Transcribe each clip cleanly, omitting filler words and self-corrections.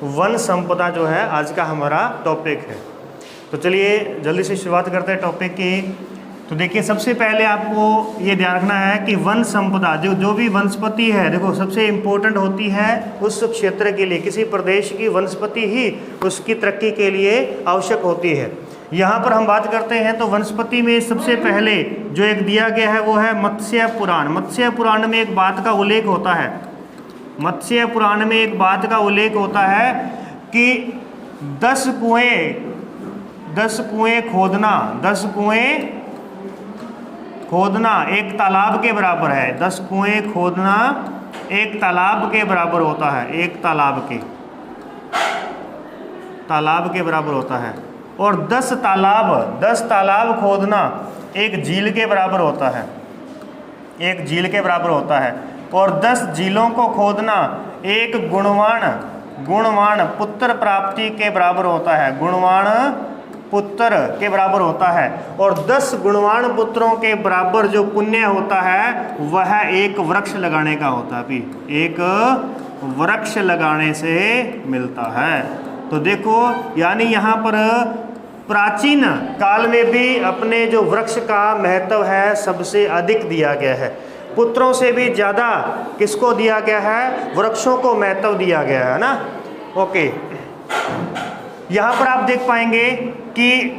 One संपदा जो है आज का हमारा टॉपिक है। तो चलिए जल्दी से शुरुआत करते हैं टॉपिक की। तो देखिए सबसे पहले आपको ये ध्यान रखना है कि वन संपदा जो भी वनस्पति है, देखो सबसे इम्पोर्टेंट होती है उस क्षेत्र के लिए, किसी प्रदेश की वनस्पति ही उसकी तरक्की के लिए आवश्यक होती है। यहाँ पर हम बात करते हैं तो वनस्पति में सबसे पहले जो एक दिया गया है वो है मत्स्य पुराण। मत्स्य पुराण में एक बात का उल्लेख होता है, मत्स्य पुराण में एक बात का उल्लेख होता है कि 10 कुएं खोदना एक तालाब के बराबर है। 10 कुएं खोदना एक तालाब के बराबर होता है, एक तालाब के बराबर होता है। और 10 तालाब खोदना एक झील के बराबर होता है, एक झील के बराबर होता है। और 10 झीलों को खोदना एक गुणवान पुत्र प्राप्ति के बराबर होता है, गुणवान पुत्र के बराबर होता है। और 10 गुणवान पुत्रों के बराबर जो पुण्य होता है वह एक वृक्ष लगाने का होता है, भी एक वृक्ष लगाने से मिलता है। तो देखो यानी यहाँ पर प्राचीन काल में भी अपने जो वृक्ष का महत्व है सबसे अधिक दिया गया है। पुत्रों से भी ज़्यादा किसको दिया गया है? वृक्षों को महत्व दिया गया है ना। ओके, यहाँ पर आप देख पाएंगे कि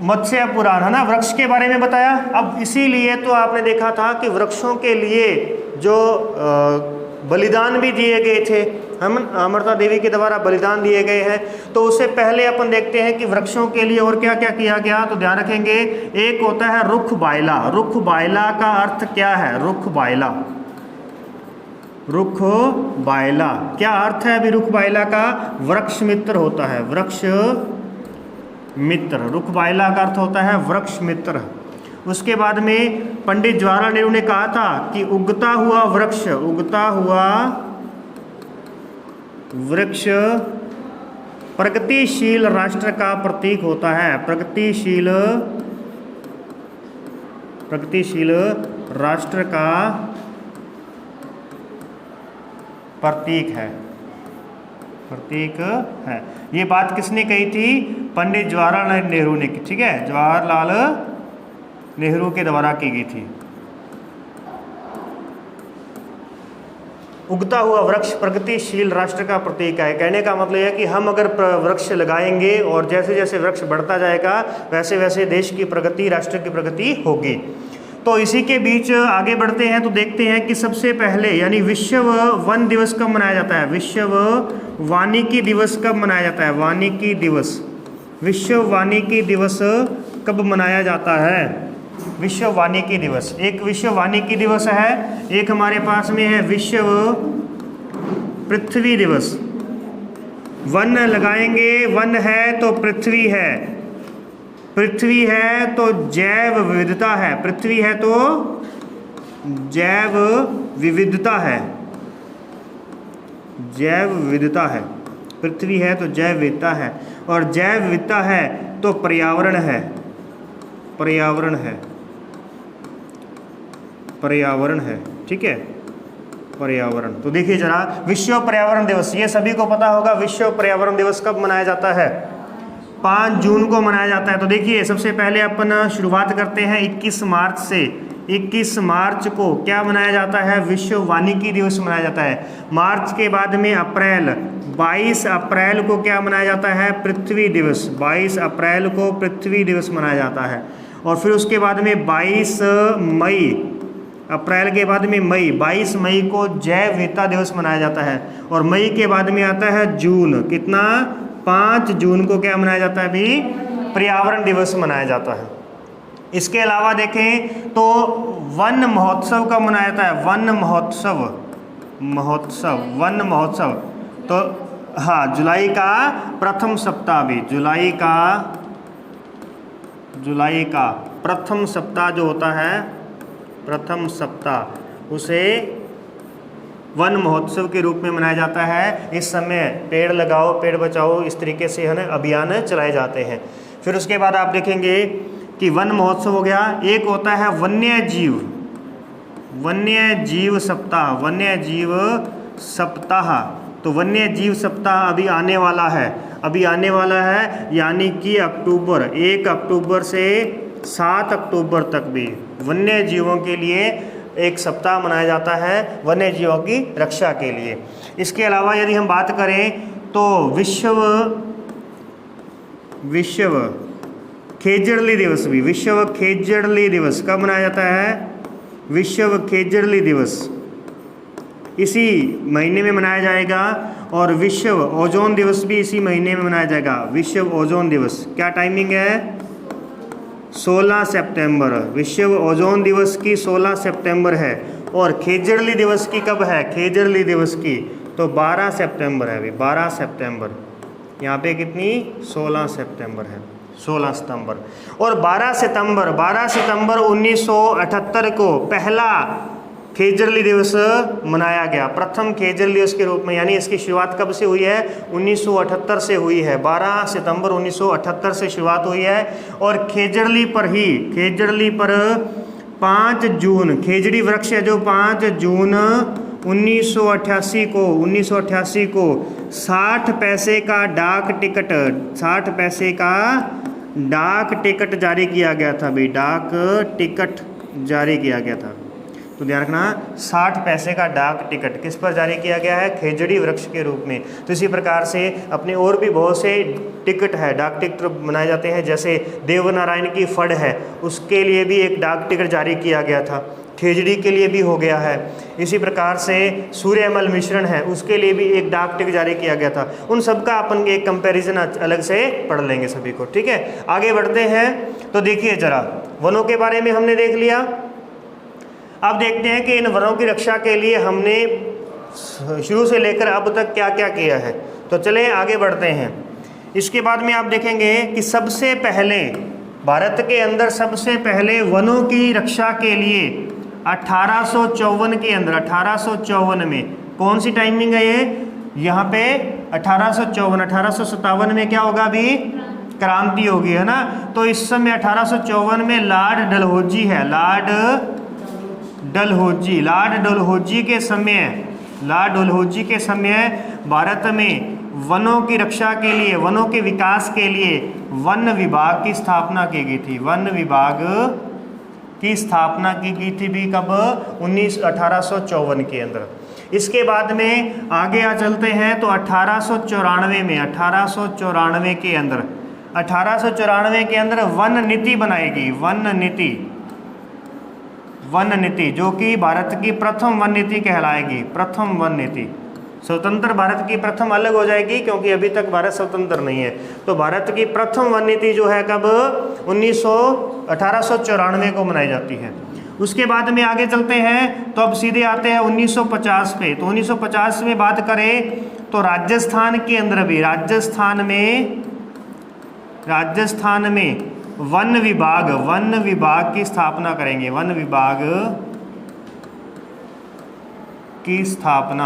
मत्स्य पुराण है ना, वृक्ष के बारे में बताया। अब इसीलिए तो आपने देखा था कि वृक्षों के लिए जो बलिदान भी दिए गए थे, हम अमृता देवी के द्वारा बलिदान दिए गए हैं। तो उससे पहले अपन देखते हैं कि वृक्षों के लिए और क्या क्या किया गया। तो ध्यान रखेंगे, एक होता है रुख बायला। रुख बायला का अर्थ क्या है? रुख बायला क्या अर्थ है? अभी रुख बायला का वृक्ष मित्र होता है, वृक्ष मित्र। रुख बायला का अर्थ होता है वृक्ष मित्र। उसके बाद में पंडित जवाहरलाल नेहरू ने कहा था कि उगता हुआ वृक्ष प्रगतिशील राष्ट्र का प्रतीक होता है, प्रगतिशील राष्ट्र का प्रतीक है। ये बात किसने कही थी? पंडित जवाहरलाल नेहरू ने की, ठीक है, जवाहरलाल नेहरू के द्वारा की गई थी। उगता हुआ वृक्ष प्रगतिशील राष्ट्र का प्रतीक है। कहने का मतलब है कि हम अगर वृक्ष लगाएंगे और जैसे जैसे वृक्ष बढ़ता जाएगा वैसे वैसे देश की प्रगति, राष्ट्र की प्रगति होगी। तो इसी के बीच आगे बढ़ते हैं तो देखते हैं कि सबसे पहले यानी विश्व वन दिवस कब मनाया जाता है? विश्व वानिकी दिवस कब मनाया जाता है? वानिकी दिवस, विश्व वानिकी दिवस कब मनाया जाता है? विश्व वानिकी दिवस, एक विश्व वानिकी दिवस है, एक हमारे पास में है विश्व पृथ्वी दिवस। वन लगाएंगे, वन है तो पृथ्वी है, पृथ्वी है तो जैव विविधता है, पृथ्वी है तो जैव विविधता है, जैव विविधता है, पृथ्वी है तो जैव विविधता है। और जैव विविधता है तो पर्यावरण है, पर्यावरण है, ठीक है, पर्यावरण। तो देखिए जरा, विश्व पर्यावरण दिवस, ये सभी को पता होगा विश्व पर्यावरण दिवस कब मनाया जाता है? 5 जून को मनाया जाता है। तो देखिए सबसे पहले अपन शुरुआत करते हैं 21 मार्च से। 21 मार्च को क्या मनाया जाता है? विश्व वानिकी दिवस मनाया जाता है। मार्च के बाद में अप्रैल, 22 अप्रैल को क्या मनाया जाता है? पृथ्वी दिवस। 22 अप्रैल को पृथ्वी दिवस मनाया जाता है। और फिर उसके बाद में 22 मई, अप्रैल के बाद में मई, 22 मई को जैव विविधता दिवस मनाया जाता है। और मई के बाद में आता है जून, कितना? 5 जून को क्या मनाया जाता है? अभी पर्यावरण दिवस मनाया जाता है। इसके अलावा देखें तो वन महोत्सव कब मनाया जाता है? वन महोत्सव तो हाँ, जुलाई का प्रथम सप्ताह, भी जुलाई का प्रथम सप्ताह जो होता है, प्रथम सप्ताह, उसे वन महोत्सव के रूप में मनाया जाता है। इस समय पेड़ लगाओ, पेड़ बचाओ, इस तरीके से है ना अभियान चलाए जाते हैं। फिर उसके बाद आप देखेंगे कि वन महोत्सव हो गया। एक होता है वन्य जीव सप्ताह, तो वन्य जीव सप्ताह अभी आने वाला है, यानी कि 1 अक्टूबर से 7 अक्टूबर तक भी वन्य जीवों के लिए एक सप्ताह मनाया जाता है, वन्य जीवों की रक्षा के लिए। इसके अलावा यदि हम बात करें तो विश्व खेजड़ली दिवस भी, विश्व खेजड़ली दिवस कब मनाया जाता है? विश्व खेजड़ली दिवस इसी महीने में मनाया जाएगा, और विश्व ओजोन दिवस भी इसी महीने में मनाया जाएगा। विश्व ओजोन दिवस क्या टाइमिंग है? 16 सितंबर। विश्व ओजोन दिवस की 16 सितंबर है, और खेजड़ली दिवस की कब है? खेजड़ली दिवस की तो 12 सितंबर है अभी, 12 सितंबर। यहाँ पे कितनी? 16 सितंबर है, 16 सितंबर। और 12 सितंबर 1978 को पहला खेजड़ली दिवस मनाया गया, प्रथम खेजड़ली दिवस के रूप में। यानी इसकी शुरुआत कब से हुई है? 1978 से हुई है, 12 सितंबर 1978 से शुरुआत हुई है। और खेजड़ली पर 5 जून, खेजड़ी वृक्ष है जो 5 जून 1988 को 60 पैसे का डाक टिकट जारी किया गया था भाई, डाक टिकट जारी किया गया था। तो ध्यान रखना, 60 पैसे का डाक टिकट किस पर जारी किया गया है? खेजड़ी वृक्ष के रूप में। तो इसी प्रकार से अपने और भी बहुत से टिकट है, डाक टिकट बनाए जाते हैं। जैसे देवनारायण की फड़ है, उसके लिए भी एक डाक टिकट जारी किया गया था, खेजड़ी के लिए भी हो गया है। इसी प्रकार से सूर्यमल मिश्रण है, उसके लिए भी एक डाक टिकट जारी किया गया था। उन सब का अपन एक कंपैरिजन अलग से पढ़ लेंगे सभी को, ठीक है। आगे बढ़ते हैं तो देखिए जरा, वनों के बारे में हमने देख लिया। अब देखते हैं कि इन वनों की रक्षा के लिए हमने शुरू से लेकर अब तक क्या क्या किया है। तो चलें आगे बढ़ते हैं। इसके बाद में आप देखेंगे कि सबसे पहले भारत के अंदर सबसे पहले वनों की रक्षा के लिए 1854 के अंदर, 1854 में कौन सी टाइमिंग है ये? यहाँ पे 1857 में क्या होगा? अभी क्रांति होगी, है ना। तो इस समय 1854 में लॉर्ड डलहौजी है, लॉर्ड डलहौजी के समय भारत में वनों की रक्षा के लिए, वनों के विकास के लिए वन विभाग की स्थापना की गई थी। वन विभाग की स्थापना की गई थी भी कब? 1854 के अंदर। इसके बाद में आगे आ चलते हैं तो 1894 में, 1894 के अंदर वन नीति बनाएगी, वन नीति जो कि भारत की प्रथम वन नीति कहलाएगी, प्रथम वन नीति। स्वतंत्र भारत की प्रथम अलग हो जाएगी क्योंकि अभी तक भारत स्वतंत्र नहीं है। तो भारत की प्रथम वन नीति जो है कब? 1894 को मनाई जाती है। उसके बाद में आगे चलते हैं तो अब सीधे आते हैं 1950 पे। तो 1950 में बात करें तो राजस्थान के अंदर भी, राजस्थान में वन विभाग की स्थापना करेंगे। वन विभाग की स्थापना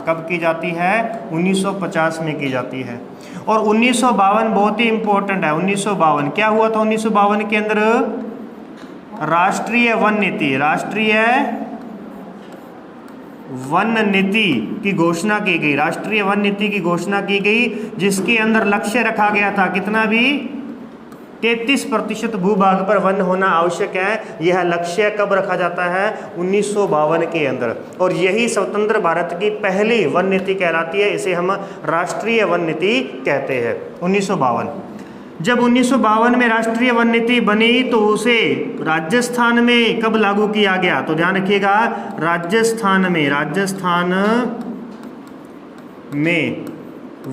कब की जाती है? 1950 में की जाती है। और 1952 बहुत ही इंपॉर्टेंट है। 1952 क्या हुआ था? 1952 के अंदर राष्ट्रीय वन नीति की घोषणा की गई, राष्ट्रीय वन नीति की घोषणा की गई, जिसके अंदर लक्ष्य रखा गया था कितना भी? 33% भूभाग पर वन होना आवश्यक है। यह लक्ष्य कब रखा जाता है? 1952 के अंदर। और यही स्वतंत्र भारत की पहली वन नीति कहलाती है। इसे हम राष्ट्रीय वन नीति कहते हैं। 1952 जब 1952 में राष्ट्रीय वन नीति बनी तो उसे राजस्थान में कब लागू किया गया? तो ध्यान रखिएगा, राजस्थान में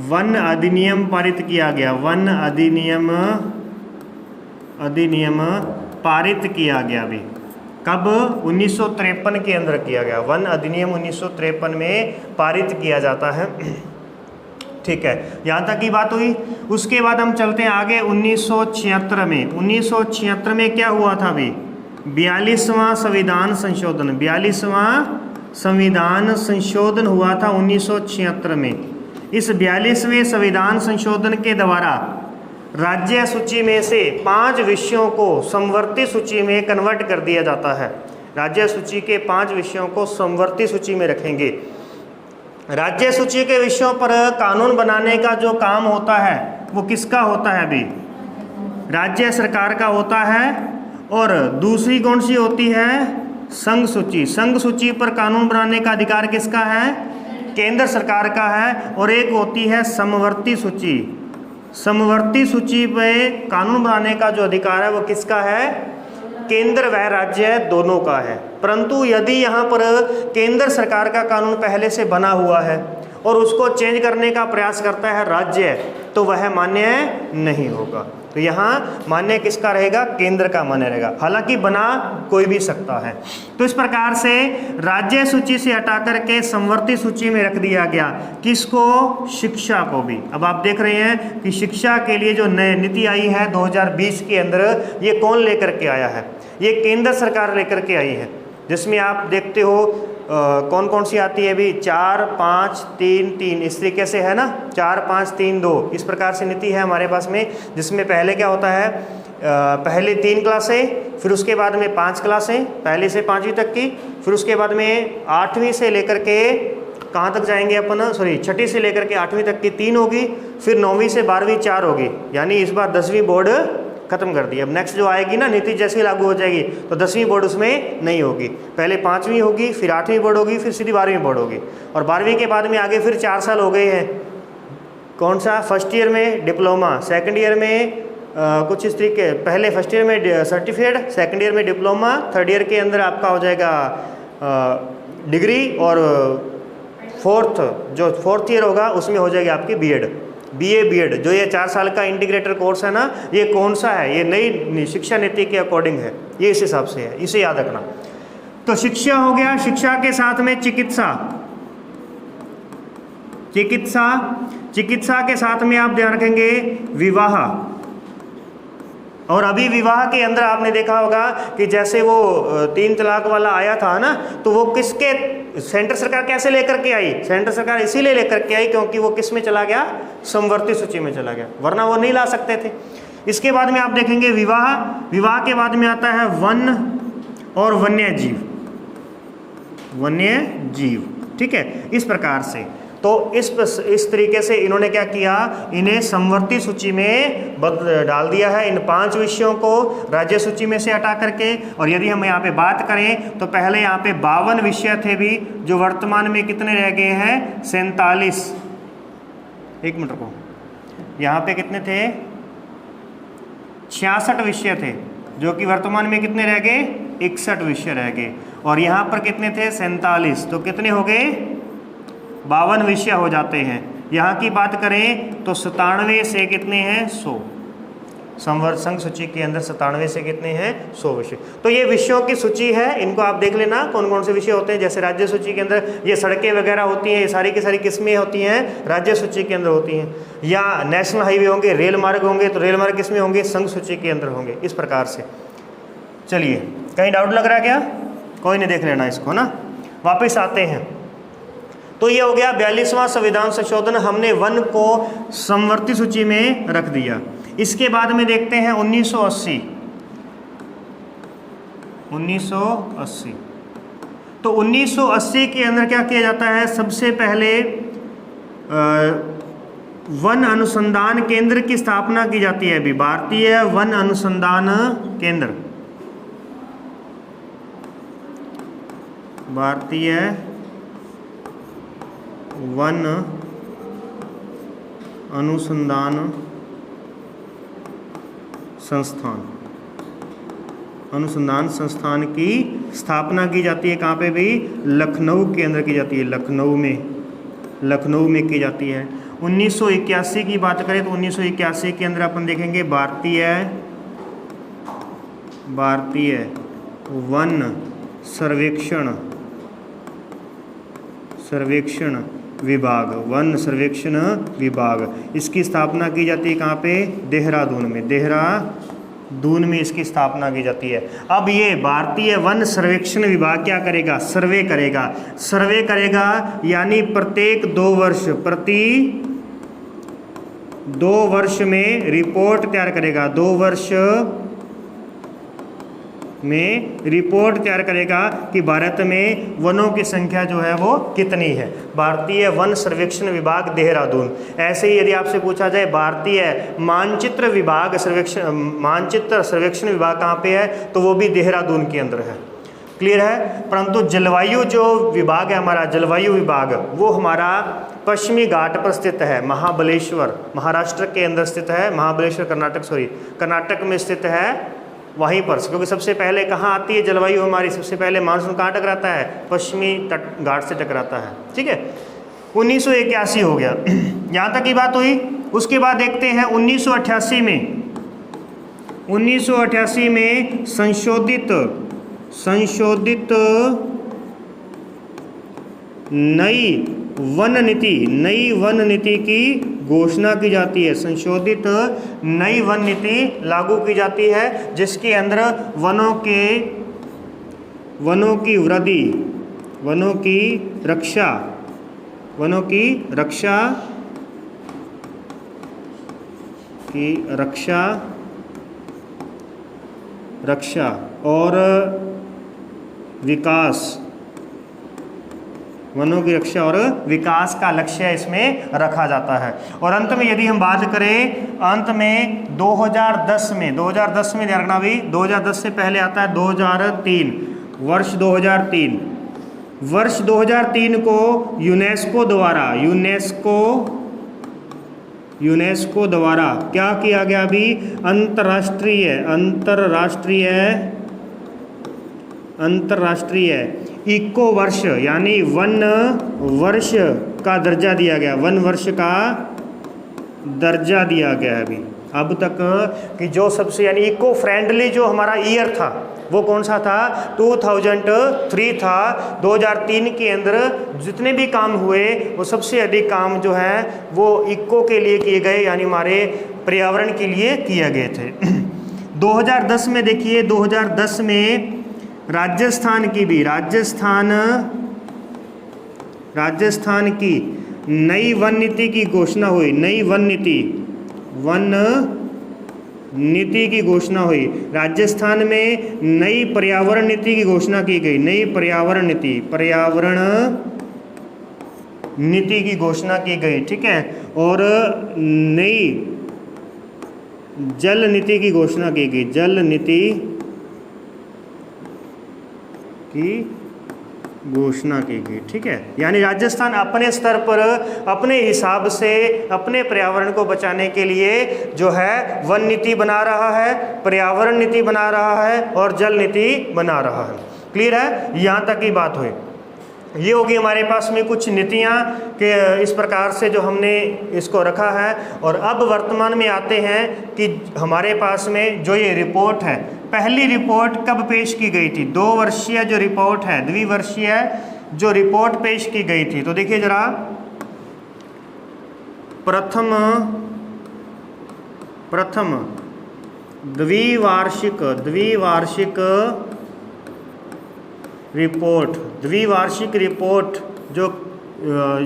वन अधिनियम पारित किया गया। वन अधिनियम पारित किया गया भी कब? 1953 के अंदर किया गया। वन अधिनियम 1953 में पारित किया जाता है, ठीक है। यहाँ तक की बात हुई। उसके बाद हम चलते हैं आगे 1976 में। 1976 में क्या हुआ था अभी? 42वां संविधान संशोधन, 42वां संविधान संशोधन हुआ था 1976 में। इस 42वें संविधान संशोधन के द्वारा राज्य सूची में से 5 विषयों को समवर्ती सूची में कन्वर्ट कर दिया जाता है। राज्य सूची के 5 विषयों को समवर्ती सूची में रखेंगे। राज्य सूची के विषयों पर कानून बनाने का जो काम होता है वो किसका होता है अभी? राज्य सरकार का होता है। और दूसरी कौन सी होती है? संघ सूची। संघ सूची पर कानून बनाने का अधिकार किसका है? केंद्र सरकार का है। और एक होती है समवर्ती सूची। समवर्ती सूची पे कानून बनाने का जो अधिकार है वो किसका है? केंद्र व राज्य दोनों का है। परंतु यदि यहाँ पर केंद्र सरकार का कानून पहले से बना हुआ है और उसको चेंज करने का प्रयास करता है राज्य, तो वह मान्य नहीं होगा। तो यहाँ मान्य किसका रहेगा? केंद्र का मान्य रहेगा। हालांकि बना कोई भी सकता है। तो इस प्रकार से राज्य सूची से हटा करके समवर्ती सूची में रख दिया गया। किसको? शिक्षा को भी। अब आप देख रहे हैं कि शिक्षा के लिए जो नई नीति आई है 2020 के अंदर, ये कौन लेकर के आया है? ये केंद्र सरकार लेकर के आई है, जिसमें आप देखते हो कौन कौन सी आती है अभी? 4, 5, 3, 3 इस तरीके से है ना। 4, 5, 3, 2 इस प्रकार से नीति है हमारे पास में, जिसमें पहले क्या होता है? पहले 3 क्लासें, फिर उसके बाद में 5 क्लासें, पहली से 5वीं तक की, फिर उसके बाद में 8वीं से लेकर के कहाँ तक जाएंगे अपन? सॉरी, 6ठी से लेकर के 8वीं तक की 3 होगी, फिर 9वीं से 12वीं 4 होगी। यानी इस बार 10वीं बोर्ड खत्म कर दी। अब नेक्स्ट जो आएगी ना नीति जैसी लागू हो जाएगी तो 10वीं बोर्ड उसमें नहीं होगी। पहले 5वीं होगी, फिर 8वीं बोर्ड होगी, फिर सीधी 12वीं बोर्ड होगी। और 12वीं के बाद में आगे फिर 4 साल हो गए हैं। कौन सा? फर्स्ट ईयर में डिप्लोमा, सेकंड ईयर में कुछ इस तरीके, पहले फर्स्ट ईयर में सर्टिफिकेट, सेकंड ईयर में डिप्लोमा, थर्ड ईयर के अंदर आपका हो जाएगा डिग्री, और फोर्थ ईयर होगा उसमें हो जाएगी आपकी बीएड, बीए बीएड। जो ये 4 साल का इंटीग्रेटेड कोर्स है ना, ये कौन सा है? ये नई शिक्षा नीति के अकॉर्डिंग है, ये इस हिसाब से है, इसे याद रखना। तो शिक्षा हो गया। शिक्षा के साथ में चिकित्सा, चिकित्सा के साथ में आप ध्यान रखेंगे विवाह। और अभी विवाह के अंदर आपने देखा होगा कि जैसे वो 3 तलाक वाला आया था ना, तो वो किसके? सेंटर सरकार कैसे लेकर के आई? सेंटर सरकार इसीलिए लेकर के आई क्योंकि वो किस में चला गया? समवर्ती सूची में चला गया, वरना वो नहीं ला सकते थे। इसके बाद में आप देखेंगे विवाह। विवाह के बाद में आता है वन और वन्य जीव, वन्य जीव। ठीक है, इस प्रकार से। तो इस तरीके से इन्होंने क्या किया? इन्हें समवर्ती सूची में डाल दिया है, इन 5 विषयों को राज्य सूची में से हटा करके। और यदि हम यहाँ पे बात करें तो पहले यहाँ पे 52 विषय थे भी, जो वर्तमान में कितने रह गए हैं? 47। एक मिनट को, यहाँ पे कितने थे? 66 विषय थे, जो कि वर्तमान में कितने रह गए? 61 विषय रह गए। और यहाँ पर कितने थे? 47। तो कितने हो गए? 52 विषय हो जाते हैं। यहाँ की बात करें तो 97 से कितने हैं? 100। संघ सूची के अंदर 97 से कितने हैं? 100 विषय। तो ये विषयों की सूची है, इनको आप देख लेना कौन कौन से विषय होते हैं। जैसे राज्य सूची के अंदर ये सड़कें वगैरह होती हैं, ये सारी की सारी किस्में होती हैं, राज्य सूची के अंदर होती हैं। या नेशनल हाईवे होंगे, रेल मार्ग होंगे, तो रेल मार्ग किसमें होंगे? संघ सूची के अंदर होंगे। इस प्रकार से। चलिए, कहीं डाउट लग रहा है क्या? कोई नहीं, देख लेना इसको ना। वापस आते हैं। तो ये हो गया 42वां संविधान संशोधन, हमने वन को समवर्ती सूची में रख दिया। इसके बाद में देखते हैं 1980। 1980। तो 1980 के अंदर क्या किया जाता है? सबसे पहले वन अनुसंधान केंद्र की स्थापना की जाती है। अभी भारतीय वन अनुसंधान केंद्र, भारतीय वन अनुसंधान संस्थान, अनुसंधान संस्थान की स्थापना की जाती है। कहाँ पे भी? लखनऊ के अंदर की जाती है। लखनऊ में की जाती है। 1981 की बात करें तो 1981 के अंदर अपन देखेंगे भारतीय वन सर्वेक्षण विभाग, वन सर्वेक्षण विभाग, इसकी स्थापना की जाती है। कहाँ पे? देहरादून में इसकी स्थापना की जाती है। अब ये भारतीय वन सर्वेक्षण विभाग क्या करेगा? सर्वे करेगा, यानी प्रत्येक 2 वर्ष में रिपोर्ट तैयार करेगा। 2 वर्ष में रिपोर्ट तैयार करेगा कि भारत में वनों की संख्या जो है वो कितनी है। भारतीय वन सर्वेक्षण विभाग देहरादून। ऐसे ही यदि आपसे पूछा जाए भारतीय मानचित्र सर्वेक्षण विभाग कहाँ पे है, तो वो भी देहरादून के अंदर है। क्लियर है। परंतु जलवायु जो विभाग है हमारा, जलवायु विभाग, वो हमारा पश्चिमी घाट पर स्थित है। महाबलेश्वर महाराष्ट्र के अंदर स्थित है। महाबलेश्वर कर्नाटक में स्थित है वहीं पर, क्योंकि सबसे पहले कहाँ आती है जलवायु हमारी, सबसे पहले मानसून कहाँ टकराता है, पश्चिमी तट घाट से टकराता है। ठीक है, 1981 हो गया, यहाँ तक की बात हुई। उसके बाद देखते हैं 1988 में संशोधित नई वन नीति की घोषणा की जाती है। संशोधित नई वन नीति लागू की जाती है, जिसके अंदर वनों की वृद्धि, वनों की रक्षा और विकास, वनों की रक्षा और विकास का लक्ष्य इसमें रखा जाता है। और अंत में यदि हम बात करें, अंत में 2010 में ध्यान रखना भी, 2010 से पहले आता है 2003, वर्ष 2003 को यूनेस्को द्वारा क्या किया गया अभी, अंतर्राष्ट्रीय इको वर्ष यानी वन वर्ष का दर्जा दिया गया, वन वर्ष का दर्जा दिया गया अभी अब तक। कि जो सबसे यानी इको फ्रेंडली जो हमारा ईयर था वो कौन सा था, 2003 था। 2003 के अंदर जितने भी काम हुए वो सबसे अधिक काम जो है वो इको के लिए किए गए, यानी हमारे पर्यावरण के लिए किए गए थे। 2010 में देखिए, 2010 में राजस्थान की नई वन नीति की घोषणा हुई। नीति की घोषणा हुई। राजस्थान में नई पर्यावरण नीति की घोषणा की गई। नई पर्यावरण नीति की घोषणा की गई। ठीक है, और नई जल नीति की घोषणा की गई। जल नीति की घोषणा की गई। ठीक है, यानी राजस्थान अपने स्तर पर अपने हिसाब से अपने पर्यावरण को बचाने के लिए जो है वन नीति बना रहा है, पर्यावरण नीति बना रहा है और जल नीति बना रहा है। क्लियर है, यहाँ तक की बात हुई। ये होगी हमारे पास में कुछ नीतियाँ के इस प्रकार से जो हमने इसको रखा है। और अब वर्तमान में आते हैं कि हमारे पास में जो ये रिपोर्ट है, पहली रिपोर्ट कब पेश की गई थी। 2 वर्षीय जो रिपोर्ट है, द्विवर्षीय जो रिपोर्ट पेश की गई थी, तो देखिए जरा, प्रथम द्विवार्षिक रिपोर्ट जो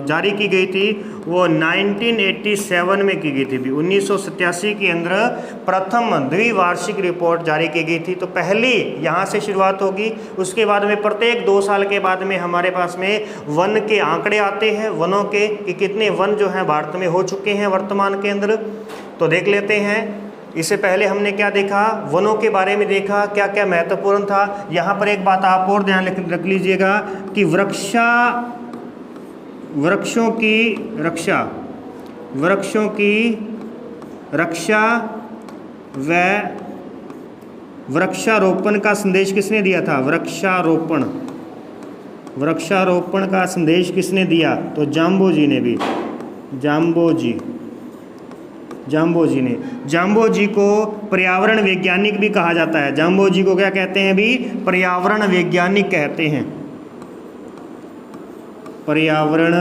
जारी की गई थी वो 1987 में की गई थी। 1987 के अंदर प्रथम द्विवार्षिक रिपोर्ट जारी की गई थी। तो पहली यहाँ से शुरुआत होगी, उसके बाद में प्रत्येक 2 साल के बाद में हमारे पास में वन के आंकड़े आते हैं, वनों के कि कितने वन जो हैं भारत में हो चुके हैं वर्तमान के अंदर। तो देख लेते हैं। इससे पहले हमने क्या देखा, वनों के बारे में देखा, क्या क्या महत्वपूर्ण था। यहाँ पर एक बात आप और ध्यान रख लीजिएगा कि वृक्षों की रक्षा व वृक्षारोपण का संदेश किसने दिया था। वृक्षारोपण का संदेश किसने दिया, तो जाम्बो जी को पर्यावरण वैज्ञानिक भी कहा जाता है। जाम्बो जी को क्या कहते हैं भी, पर्यावरण वैज्ञानिक कहते हैं। पर्यावरण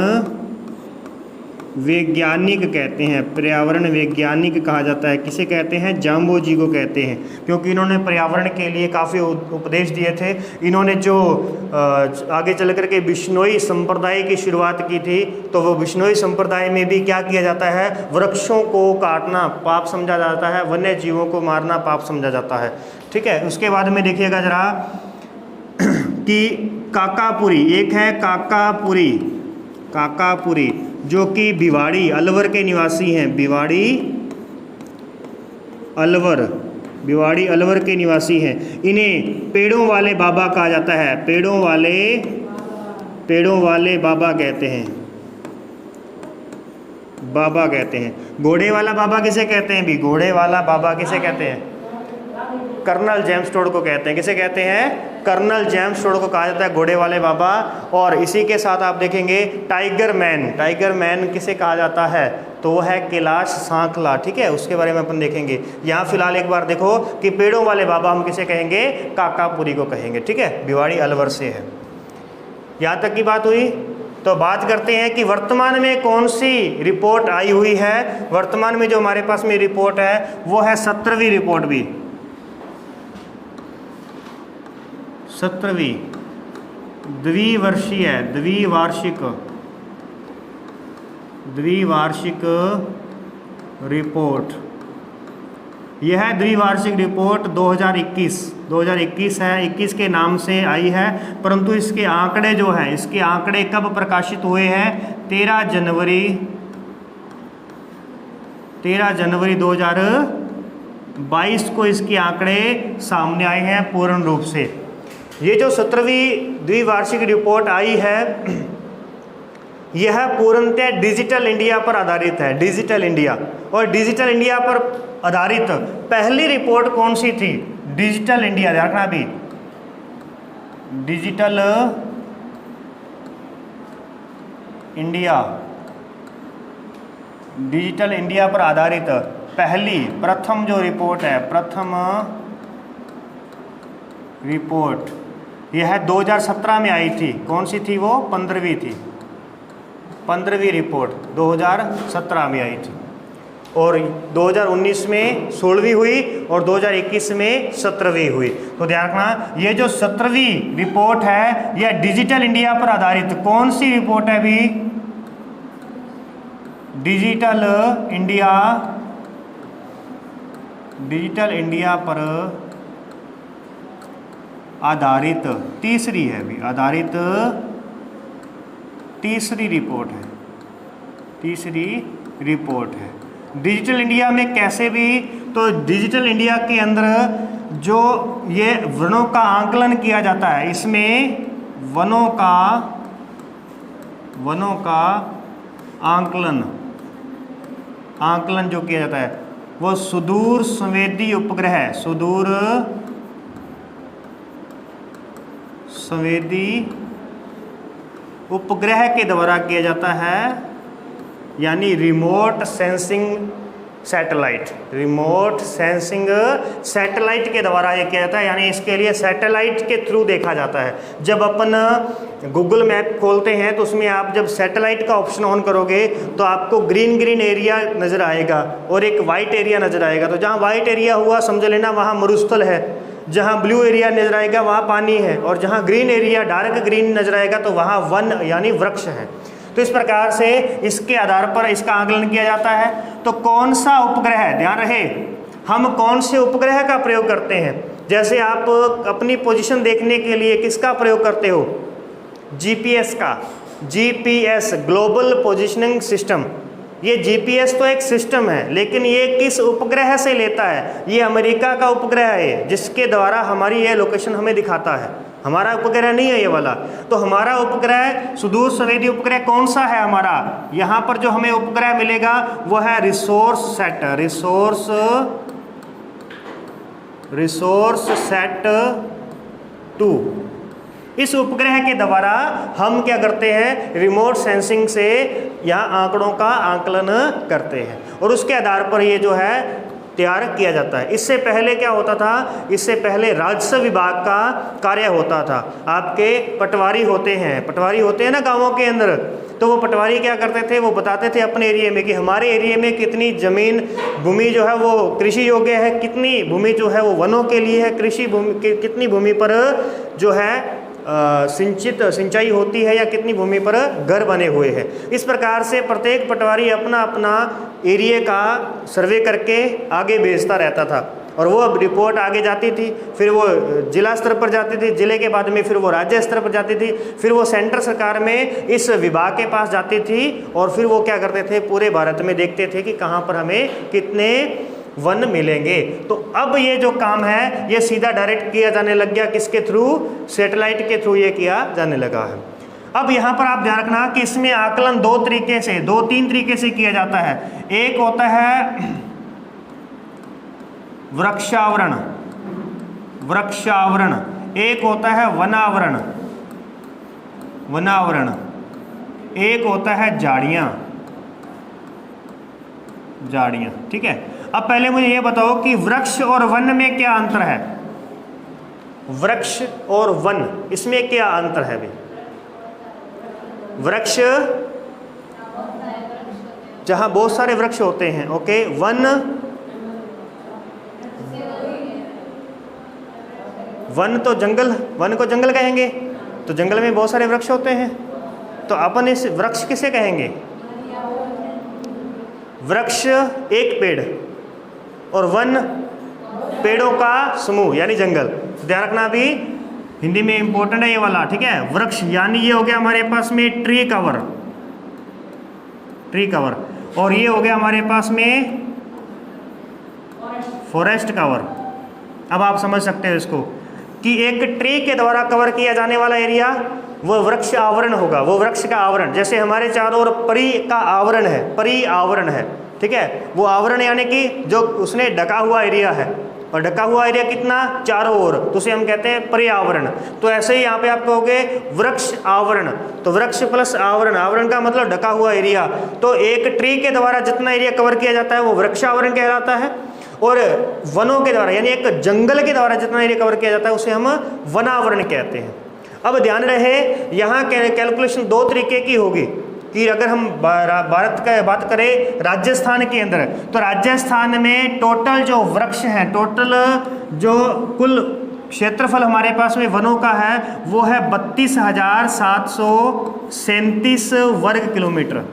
वैज्ञानिक कहते हैं, पर्यावरण वैज्ञानिक कहा जाता है। किसे कहते हैं? जाम्बो जी को कहते हैं, क्योंकि इन्होंने पर्यावरण के लिए काफ़ी उपदेश दिए थे। इन्होंने जो आगे चल कर के बिश्नोई संप्रदाय की शुरुआत की थी, तो वो बिश्नोई संप्रदाय में भी क्या किया जाता है? वृक्षों को काटना पाप समझा जाता है, वन्य जीवों को मारना पाप समझा जाता है। ठीक है, उसके बाद में देखिएगा जरा कि काकापुरी, एक है काकापुरी, काकापुरी जो कि भिवाड़ी अलवर के निवासी हैं। भिवाड़ी अलवर, भिवाड़ी अलवर के निवासी हैं। इन्हें पेड़ों वाले बाबा कहा जाता है, पेड़ों वाले बाबा कहते हैं, बाबा कहते हैं। घोड़े वाला बाबा किसे कहते हैं भी? घोड़े वाला बाबा किसे कहते हैं? कर्नल जेम्स टोड को कहते हैं। किसे कहते हैं? कर्नल जेम्स टोड को कहा जाता है घोड़े वाले बाबा। और इसी के साथ आप देखेंगे टाइगर मैन, टाइगर मैन किसे कहा जाता है? तो वो है कैलाश सांकला। ठीक है, उसके बारे में अपन देखेंगे। यहाँ फिलहाल एक बार देखो कि पेड़ों वाले बाबा हम किसे कहेंगे? काकापुरी को कहेंगे। ठीक है, भिवाड़ी अलवर से है। यहाँ तक की बात हुई। तो बात करते हैं कि वर्तमान में कौन सी रिपोर्ट आई हुई है। वर्तमान में जो हमारे पास में रिपोर्ट है वो है 17वीं रिपोर्ट भी, 17वीं द्विवर्षीय, द्विवार्षिक रिपोर्ट। यह है द्विवार्षिक रिपोर्ट 2021 है, 21 के नाम से आई है। परंतु इसके आंकड़े जो हैं, इसके आंकड़े कब प्रकाशित हुए हैं? 13 जनवरी 2022 को इसके आंकड़े सामने आए हैं पूर्ण रूप से। ये जो 17वीं द्विवार्षिक रिपोर्ट आई है, यह पूर्णतः डिजिटल इंडिया पर आधारित है, डिजिटल इंडिया। और डिजिटल इंडिया पर आधारित पहली रिपोर्ट कौन सी थी? डिजिटल इंडिया, देखना भी, डिजिटल इंडिया पर आधारित प्रथम जो रिपोर्ट है, प्रथम रिपोर्ट यह 2017 में आई थी। कौन सी थी वो? 15वीं थी, 15वीं रिपोर्ट 2017 में आई थी। और 2019 में 16वीं हुई और 2021 में 17वीं हुई। तो ध्यान रखना, ये जो 17वीं रिपोर्ट है यह डिजिटल इंडिया पर आधारित कौन सी रिपोर्ट है भी? डिजिटल इंडिया पर आधारित तीसरी है भी, आधारित तीसरी रिपोर्ट है, तीसरी रिपोर्ट है। डिजिटल इंडिया में कैसे भी? तो डिजिटल इंडिया के अंदर जो ये वनों का आंकलन किया जाता है, इसमें वनों का आंकलन जो किया जाता है वो सुदूर संवेदी उपग्रह, सुदूर संवेदी उपग्रह के द्वारा किया जाता है, यानी remote sensing satellite, remote sensing satellite के द्वारा ये किया जाता है। यानी इसके लिए सैटेलाइट के थ्रू देखा जाता है। जब अपन गूगल मैप खोलते हैं तो उसमें आप जब सैटेलाइट का ऑप्शन ऑन करोगे तो आपको ग्रीन एरिया नज़र आएगा और एक वाइट एरिया नज़र आएगा। तो जहाँ वाइट एरिया हुआ समझ लेना वहाँ मरुस्थल है, जहाँ ब्लू एरिया नजर आएगा वहाँ पानी है, और जहाँ ग्रीन एरिया डार्क ग्रीन नजर आएगा तो वहाँ वन यानी वृक्ष है। तो इस प्रकार से इसके आधार पर इसका आकलन किया जाता है। तो कौन सा उपग्रह, ध्यान रहे हम कौन से उपग्रह का प्रयोग करते हैं। जैसे आप अपनी पोजीशन देखने के लिए किसका प्रयोग करते हो? जीपीएस का, जीपीएस ग्लोबल पोजीशनिंग सिस्टम। ये जीपीएस तो एक सिस्टम है, लेकिन ये किस उपग्रह से लेता है? ये अमेरिका का उपग्रह है जिसके द्वारा हमारी ये लोकेशन हमें दिखाता है। हमारा उपग्रह नहीं है ये वाला। तो हमारा उपग्रह सुदूर संवेदी उपग्रह कौन सा है हमारा? यहाँ पर जो हमें उपग्रह मिलेगा वो है रिसोर्स सेट 2। इस उपग्रह के द्वारा हम क्या करते हैं? रिमोट सेंसिंग से यहाँ आंकड़ों का आकलन करते हैं और उसके आधार पर ये जो है तैयार किया जाता है। इससे पहले क्या होता था, इससे पहले राजस्व विभाग का कार्य होता था। आपके पटवारी होते हैं ना गाँवों के अंदर, तो वो पटवारी क्या करते थे, वो बताते थे अपने एरिया में कि हमारे एरिया में कितनी ज़मीन भूमि जो है वो कृषि योग्य है, कितनी भूमि जो है वो वनों के लिए है, कृषि भूमि कितनी भूमि पर जो है सिंचाई होती है, या कितनी भूमि पर घर बने हुए हैं। इस प्रकार से प्रत्येक पटवारी अपना अपना एरिया का सर्वे करके आगे भेजता रहता था, और वो अब रिपोर्ट आगे जाती थी, फिर वो जिला स्तर पर जाती थी, जिले के बाद में फिर वो राज्य स्तर पर जाती थी, फिर वो सेंटर सरकार में इस विभाग के पास जाती थी, और फिर वो क्या करते थे, पूरे भारत में देखते थे कि कहाँ पर हमें कितने वन मिलेंगे। तो अब ये जो काम है ये सीधा डायरेक्ट किया जाने लग गया, किसके थ्रू, सैटेलाइट के थ्रू ये किया जाने लगा है। अब यहाँ पर आप ध्यान रखना कि इसमें आकलन दो तीन तरीके से किया जाता है। एक होता है वृक्षावरण, एक होता है वनावरण, एक होता है झाड़ियाँ। ठीक है। अब पहले मुझे ये बताओ कि वृक्ष और वन में क्या अंतर है। वृक्ष और वन, इसमें क्या अंतर है भाई। वृक्ष जहां बहुत सारे वृक्ष होते हैं, ओके। वन तो जंगल, वन को जंगल कहेंगे, तो जंगल में बहुत सारे वृक्ष होते हैं, तो अपन इस वृक्ष किसे कहेंगे। वृक्ष एक पेड़ और वन पेड़ों का समूह यानी जंगल। ध्यान रखना, अभी हिंदी में इंपॉर्टेंट है ये वाला, ठीक है। वृक्ष यानी ये हो गया हमारे पास में ट्री कवर, और ये हो गया हमारे पास में फॉरेस्ट कवर। अब आप समझ सकते हो इसको कि एक ट्री के द्वारा कवर किया जाने वाला एरिया वो वृक्ष आवरण होगा, वो वृक्ष का आवरण। जैसे हमारे चारों ओर परी का आवरण है, परी आवरण है, ठीक है। वो आवरण यानी कि जो उसने ढका हुआ एरिया है, और ढका हुआ एरिया कितना, चारों ओर, तो उसे हम कहते हैं पर्यावरण। तो ऐसे ही यहाँ पे आप कहोगे वृक्ष आवरण, तो वृक्ष प्लस आवरण, आवरण का मतलब ढका हुआ एरिया। तो एक ट्री के द्वारा जितना एरिया कवर किया जाता है वो वृक्ष आवरण कहलाता है, और वनों के द्वारा यानी एक जंगल के द्वारा जितना एरिया कवर किया जाता है उसे हम वनावरण कहते हैं। अब ध्यान रहे, यहाँ कैलकुलेशन दो तरीके की होगी कि अगर हम भारत का बात करें राजस्थान के अंदर, तो राजस्थान में टोटल जो वृक्ष हैं, टोटल जो कुल क्षेत्रफल हमारे पास में वनों का है वो है 32,737 वर्ग किलोमीटर।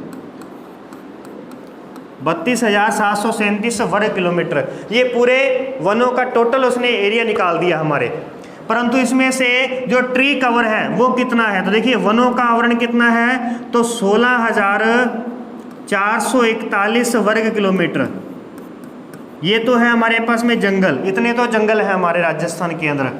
32,737 वर्ग किलोमीटर, ये पूरे वनों का टोटल उसने एरिया निकाल दिया हमारे। परंतु इसमें से जो ट्री कवर है वो कितना है, तो देखिए वनों का आवरण कितना है, तो 16,441 वर्ग किलोमीटर। ये तो है हमारे पास में जंगल, इतने तो जंगल है हमारे राजस्थान के अंदर।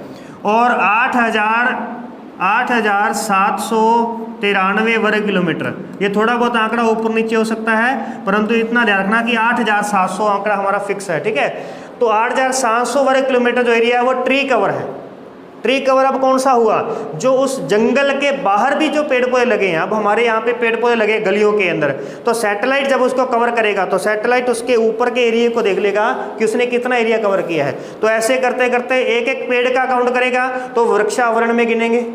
और 8,793 वर्ग किलोमीटर, ये थोड़ा बहुत आंकड़ा ऊपर नीचे हो सकता है, परंतु इतना ध्यान रखना कि 8,700 आंकड़ा हमारा फिक्स है, ठीक है। तो 8,700 वर्ग किलोमीटर जो एरिया है वो ट्री कवर है। ट्री कवर अब कौन सा हुआ, जो उस जंगल के बाहर भी जो पेड़ पौधे लगे हैं। अब हमारे यहाँ पे पेड़ पौधे लगे गलियों के अंदर, तो सैटेलाइट जब उसको कवर करेगा तो सैटेलाइट उसके ऊपर के एरिया को देख लेगा कि उसने कितना एरिया कवर किया है। तो ऐसे करते करते एक एक पेड़ का काउंट करेगा तो वृक्षावरण में गिनेंगे,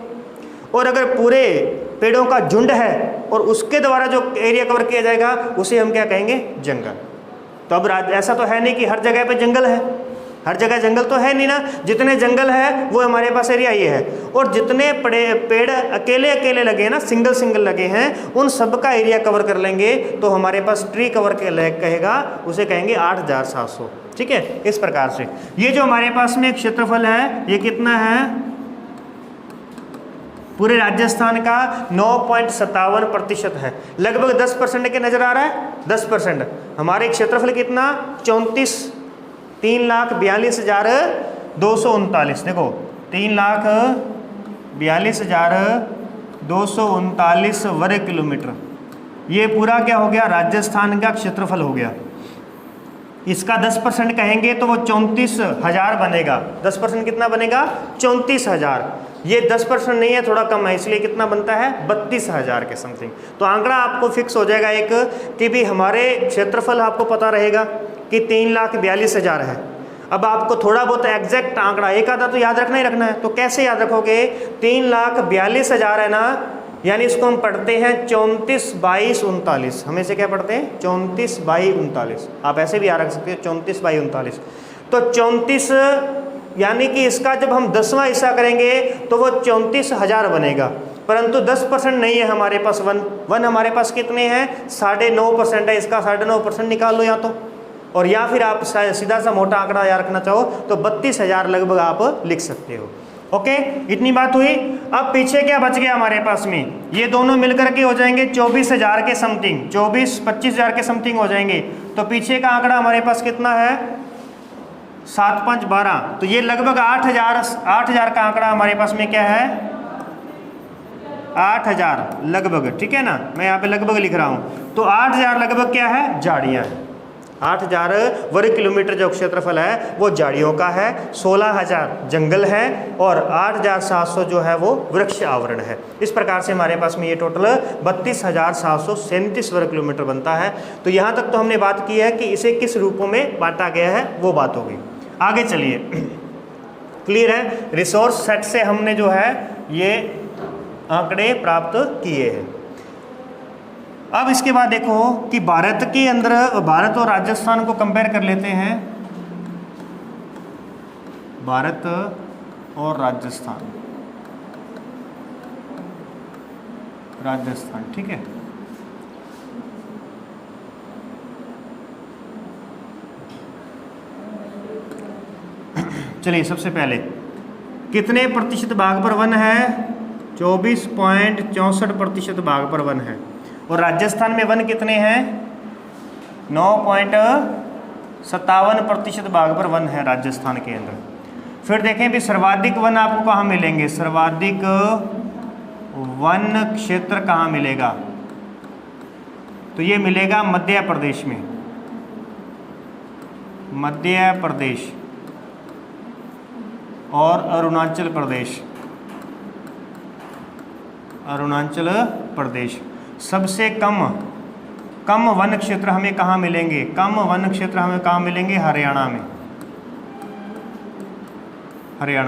और अगर पूरे पेड़ों का झुंड है और उसके द्वारा जो एरिया कवर किया जाएगा उसे हम क्या कहेंगे, जंगल। तो अब ऐसा तो है नहीं कि हर जगह पे जंगल है, हर जगह जंगल तो है नहीं ना। जितने जंगल है वो हमारे पास एरिया ये है, और जितने पेड़ अकेले अकेले लगे हैं ना, सिंगल सिंगल लगे हैं, उन सब का एरिया कवर कर लेंगे तो हमारे पास ट्री कवर कहेगा, उसे कहेंगे 8,700, ठीक है। इस प्रकार से ये जो हमारे पास में क्षेत्रफल है ये कितना है, पूरे राजस्थान का 9.57% है, लगभग 10% के नजर आ रहा है। 10% हमारे क्षेत्रफल कितना, 3,42,239, देखो 3,42,239 वर्ग किलोमीटर, ये पूरा क्या हो गया, राजस्थान का क्षेत्रफल हो गया। इसका 10% कहेंगे तो वो 34,000 बनेगा। 10% कितना बनेगा, 34,000। ये 10% नहीं है, थोड़ा कम है, इसलिए कितना बनता है, 32,000 के समथिंग। तो आंकड़ा आपको फिक्स हो जाएगा एक कि भी हमारे क्षेत्रफल आपको पता रहेगा, कि 3,42,000 है। अब आपको थोड़ा बहुत एग्जैक्ट आंकड़ा एक आधा तो याद रखना ही रखना है, तो कैसे याद रखोगे? 3,42,000 है ना, यानी इसको हम पढ़ते हैं 34/39। हम इसे क्या पढ़ते हैं? 34/39। आप ऐसे भी याद रख सकते हो 34/39। तो 34 यानी कि इसका जब हम 10वां हिस्सा करेंगे तो वो 34,000 बनेगा, परंतु 10% नहीं है हमारे पास। वन हमारे पास कितने हैं? 9.5% है। इसका 9.5% निकाल लो या तो, और या फिर आप सीधा सा मोटा आंकड़ा याद रखना चाहो तो 32,000 लगभग आप लिख सकते हो। ओके, इतनी बात हुई। अब पीछे क्या बच गया हमारे पास में? ये दोनों मिलकर के हो जाएंगे 24,000 के समथिंग, 24-25,000 के समथिंग हो जाएंगे। तो पीछे का आंकड़ा हमारे पास कितना है? 7-5-12। तो ये लगभग 8,000 का आंकड़ा हमारे पास में क्या है? 8,000 लगभग, ठीक है ना, मैं यहाँ पे लगभग लिख रहा हूँ। तो 8,000 लगभग क्या है? झाड़ियाँ हैं। 8,000 वर्ग किलोमीटर जो क्षेत्रफल है वो झाड़ियों का है, 16,000 जंगल है और 8,700 जो है वो वृक्ष आवरण है। इस प्रकार से हमारे पास में ये टोटल 32,737 वर्ग किलोमीटर बनता है। तो यहाँ तक तो हमने बात की है कि इसे किस रूपों में बांटा गया है, वो बात हो गई। आगे चलिए, क्लियर है? रिसोर्स सेट से हमने जो है ये आंकड़े प्राप्त किए हैं। अब इसके बाद देखो कि भारत के अंदर भारत और राजस्थान को कंपेयर कर लेते हैं। भारत और राजस्थान, ठीक है। चलिए, सबसे पहले कितने प्रतिशत भाग पर वन है? 24.64% भाग पर वन है। और राजस्थान में वन कितने हैं? 9.57% भाग पर वन है राजस्थान के अंदर। फिर देखें भी सर्वाधिक वन आपको कहाँ मिलेंगे? सर्वाधिक वन क्षेत्र कहाँ मिलेगा? तो ये मिलेगा मध्य प्रदेश में, मध्य प्रदेश और अरुणाचल प्रदेश। सबसे कम वन क्षेत्र हमें कहाँ मिलेंगे? कम वन क्षेत्र हमें कहाँ मिलेंगे? हरियाणा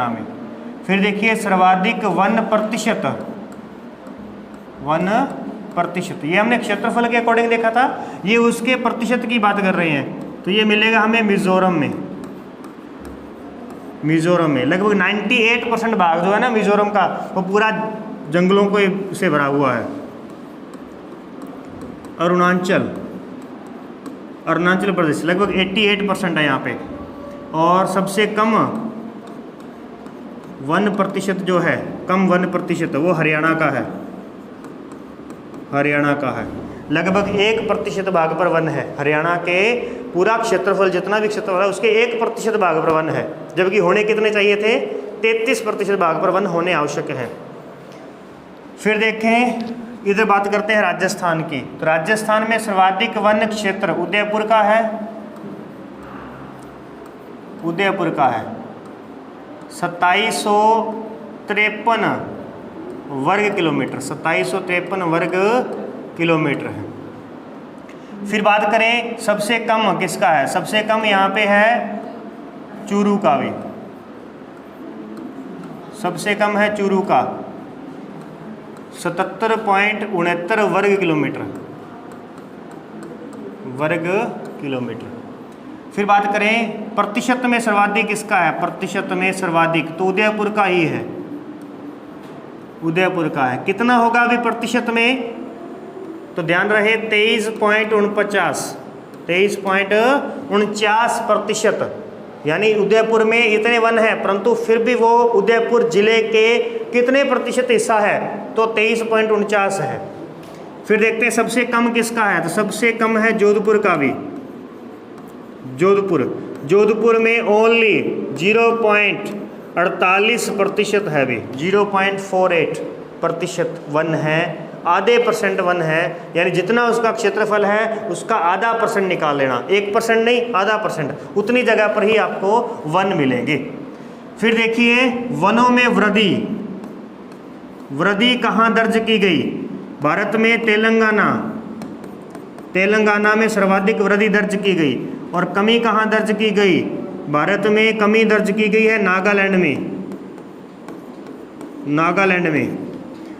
में। फिर देखिए सर्वाधिक वन प्रतिशत, ये हमने क्षेत्रफल के अकॉर्डिंग देखा था, ये उसके प्रतिशत की बात कर रहे हैं। तो ये मिलेगा हमें मिजोरम में लगभग 98% भाग जो है ना मिजोरम का, वो पूरा जंगलों को से भरा हुआ है। अरुणाचल प्रदेश लगभग 88% है यहाँ पे। और सबसे कम वन प्रतिशत जो है, कम वन प्रतिशत, वो हरियाणा का है। लगभग 1% भाग पर वन है। हरियाणा के पूरा क्षेत्रफल, जितना भी क्षेत्रफल है उसके 1% भाग पर वन है, जबकि होने कितने चाहिए थे? 33% भाग पर वन होने आवश्यक है। फिर देखें, इधर बात करते हैं राजस्थान की। तो राजस्थान में सर्वाधिक वन क्षेत्र उदयपुर का है 2753 वर्ग किलोमीटर, 2753 वर्ग किलोमीटर है। फिर बात करें सबसे कम किसका है? सबसे कम यहाँ पे है चूरू का भी, सबसे कम है चूरू का 77.69 वर्ग किलोमीटर। फिर बात करें प्रतिशत में सर्वाधिक किसका है? प्रतिशत में सर्वाधिक तो उदयपुर का ही है, कितना होगा अभी प्रतिशत में? तो ध्यान रहे 23.49%, यानी उदयपुर में इतने वन है, परंतु फिर भी वो उदयपुर जिले के कितने प्रतिशत हिस्सा है? तो 23.49 है। फिर देखते हैं सबसे कम किसका है? तो सबसे कम है जोधपुर का भी। जोधपुर में ओनली 0.48% है भी, 0.48% वन है, आधे % वन है, यानी जितना उसका क्षेत्रफल है उसका आधा % निकाल लेना, 1% नहीं, आधा %, उतनी जगह पर ही आपको वन मिलेंगे। फिर देखिए वनों में वृद्धि कहाँ दर्ज की गई? भारत में तेलंगाना, तेलंगाना में सर्वाधिक वृद्धि दर्ज की गई। और कमी कहाँ दर्ज की गई? भारत में कमी दर्ज की गई है नागालैंड में। नागालैंड में।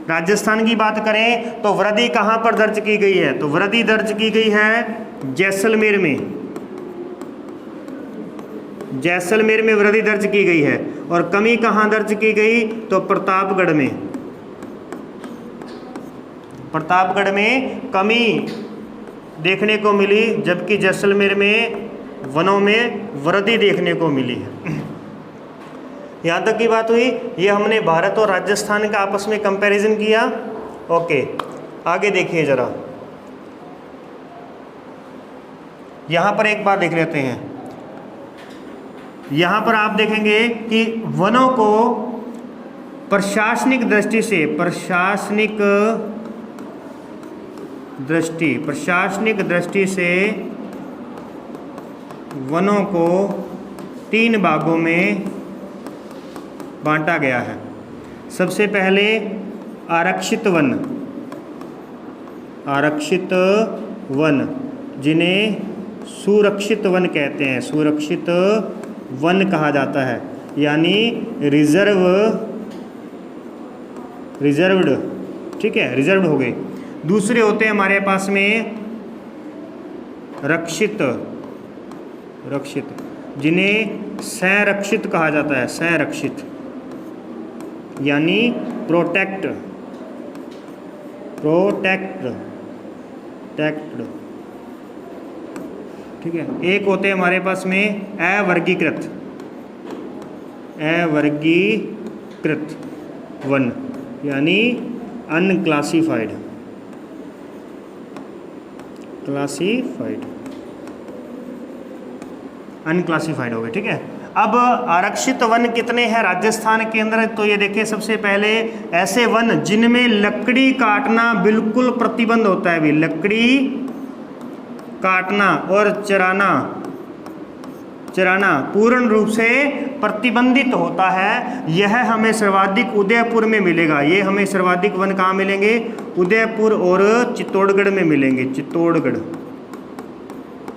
राजस्थान की बात करें तो वृद्धि कहाँ पर दर्ज की गई है? तो वृद्धि दर्ज की गई है जैसलमेर में। जैसलमेर में वृद्धि दर्ज की गई है। और कमी कहाँ दर्ज की गई? तो प्रतापगढ़ में। प्रतापगढ़ में कमी देखने को मिली, जबकि जैसलमेर में वनों में वृद्धि देखने को मिली है। यहाँ तक की बात हुई। ये हमने भारत और राजस्थान का आपस में कंपैरिजन किया। ओके, आगे देखिए ज़रा। यहाँ पर एक बार देख लेते हैं। यहाँ पर आप देखेंगे कि वनों को प्रशासनिक दृष्टि से, प्रशासनिक दृष्टि से वनों को 3 भागों में बांटा गया है। सबसे पहले आरक्षित वन, आरक्षित वन जिन्हें सुरक्षित वन कहते हैं, सुरक्षित वन कहा जाता है, यानी रिजर्व्ड, ठीक है, रिजर्व्ड हो गए। दूसरे होते हैं हमारे पास में रक्षित, जिन्हें संरक्षित कहा जाता है, संरक्षित यानी प्रोटेक्ट, ठीक है। एक होते हैं हमारे पास में अवर्गीकृत वन, यानी अनक्लासिफाइड, अनक्लासिफाइड हो गए, ठीक है। अब आरक्षित वन कितने हैं राजस्थान के अंदर? तो ये देखिए, सबसे पहले ऐसे वन जिनमें लकड़ी काटना बिल्कुल प्रतिबंध होता है। भी लकड़ी काटना और चराना पूर्ण रूप से प्रतिबंधित होता है। यह हमें सर्वाधिक उदयपुर में मिलेगा। ये हमें सर्वाधिक वन कहाँ मिलेंगे? उदयपुर और चित्तौड़गढ़ में मिलेंगे।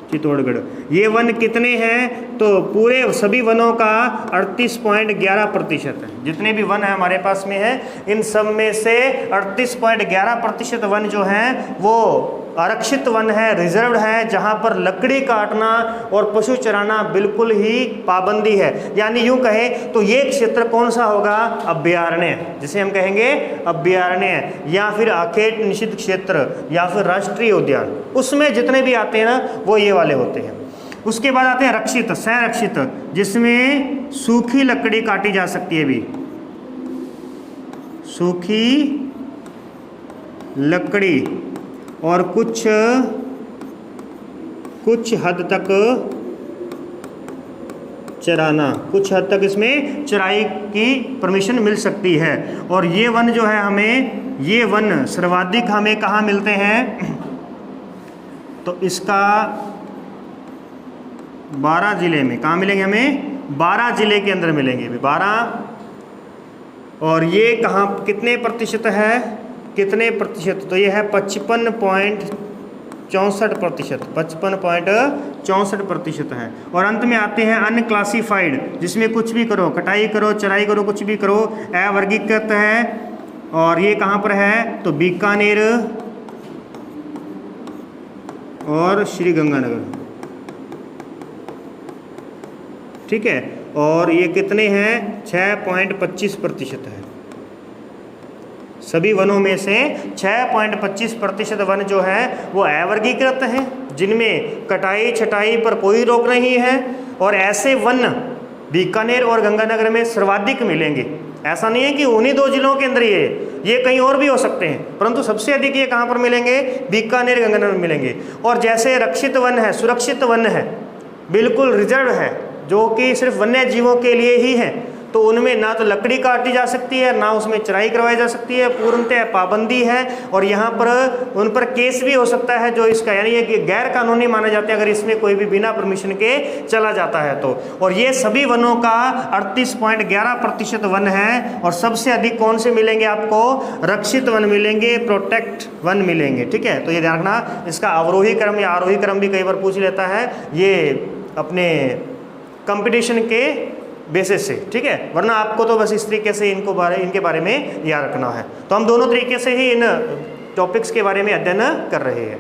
चित्तौड़गढ़। ये वन कितने हैं? तो पूरे सभी वनों का 38.11% है। जितने भी वन है हमारे पास में है, इन सब में से 38.11% वन जो हैं वो आरक्षित वन है, रिजर्व्ड है, जहाँ पर लकड़ी काटना और पशु चराना बिल्कुल ही पाबंदी है। यानी यूँ कहें तो ये क्षेत्र कौन सा होगा? अभयारण्य, जिसे हम कहेंगे अभयारण्य, या फिर आखेट निषिद्ध क्षेत्र, या फिर राष्ट्रीय उद्यान। उसमें जितने भी आते हैं ना वो ये वाले होते हैं। उसके बाद आते हैं रक्षित, संरक्षित, जिसमें सूखी लकड़ी काटी जा सकती है। भी सूखी लकड़ी और कुछ हद तक चराना, कुछ हद तक इसमें चराई की परमिशन मिल सकती है। और ये वन जो है हमें, ये वन सर्वाधिक हमें कहाँ मिलते हैं? तो इसका 12 जिले में कहाँ मिलेंगे हमें? 12 जिले के अंदर मिलेंगे। 12। और ये कहाँ कितने प्रतिशत है? कितने प्रतिशत? तो ये है 55.64%, 55.64% है। और अंत में आते हैं अनक्लासिफाइड, जिसमें कुछ भी करो, कटाई करो, चराई करो, कुछ भी करो, अवर्गीकृत है। और ये कहाँ पर है? तो बीकानेर और श्री गंगानगर, ठीक है। और ये कितने हैं? 6.25% है। सभी वनों में से 6.25% वन जो है वो अवर्गीकृत हैं, जिनमें कटाई छटाई पर कोई रोक नहीं है। और ऐसे वन बीकानेर और गंगानगर में सर्वाधिक मिलेंगे। ऐसा नहीं है कि उन्हीं 2 जिलों के अंदर ये कहीं और भी हो सकते हैं, परंतु सबसे अधिक ये कहाँ पर मिलेंगे? बीकानेर गंगानगर में मिलेंगे। और जैसे रक्षित वन है, सुरक्षित वन है, बिल्कुल रिजर्व है, जो कि सिर्फ वन्य जीवों के लिए ही है, तो उनमें ना तो लकड़ी काटी जा सकती है, ना उसमें चराई करवाई जा सकती है, पूर्णतः पाबंदी है। और यहाँ पर उन पर केस भी हो सकता है जो इसका, यानी ये गैर कानूनी माने जाते हैं अगर इसमें कोई भी बिना परमिशन के चला जाता है तो। और ये सभी वनों का 38.11% वन है। और सबसे अधिक कौन से मिलेंगे आपको? रक्षित वन मिलेंगे, प्रोटेक्ट वन मिलेंगे। ठीक है, तो ये ध्यान रखना। इसका अवरोही क्रम या आरोही क्रम भी कई बार पूछ लेता है, ये अपने कंपटीशन के बेसिस से। ठीक है, वरना आपको तो बस इस तरीके से इनके बारे में याद रखना है। तो हम दोनों तरीके से ही इन टॉपिक्स के बारे में अध्ययन कर रहे हैं।